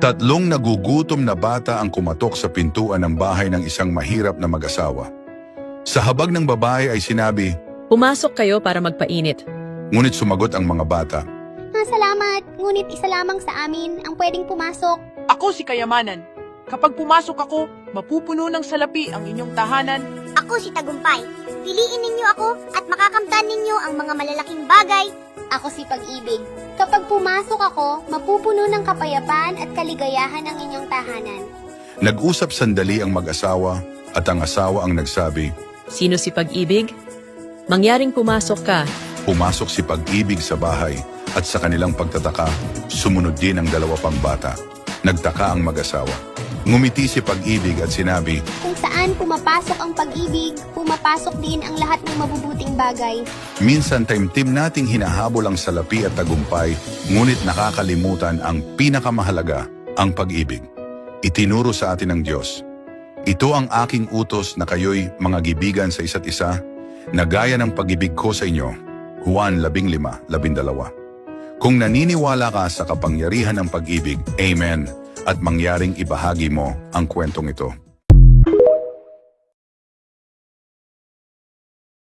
Tatlong nagugutom na bata ang kumatok sa pintuan ng bahay ng isang mahirap na mag-asawa. Sa habag ng babae ay sinabi, Pumasok kayo para magpainit. ngunit sumagot ang mga bata. Salamat, ngunit isa lamang sa amin ang pwedeng pumasok. Ako si Kayamanan. Kapag pumasok ako, mapupuno ng salapi ang inyong tahanan. Ako si Tagumpay. Piliin ninyo ako at makakamtan ninyo ang mga malalaking bagay. Ako si Pag-ibig. Kapag pumasok ako, mapupuno ng kapayapaan at kaligayahan ang inyong tahanan. Nag-usap sandali ang mag-asawa at ang asawa ang nagsabi. Sino si Pag-ibig? Mangyaring pumasok ka. Pumasok si Pag-ibig sa bahay at sa kanilang pagtataka, sumunod din ang dalawa pang bata. Nagtaka ang mag-asawa. Ngumiti si Pag-ibig at sinabi, Kung saan pumapasok ang pag-ibig, pumapasok din ang lahat ng mabubuting bagay. minsan taimtim nating hinahabol ang salapi at tagumpay, ngunit nakakalimutan ang pinakamahalaga, ang pag-ibig. Itinuro sa atin ng Diyos. Ito ang aking utos na kayo'y mga gibigan sa isa't isa, na gaya ng pag-ibig ko sa inyo. Juan 15:12. Kung naniniwala ka sa kapangyarihan ng pag-ibig, Amen, at mangyaring ibahagi mo ang kwentong ito.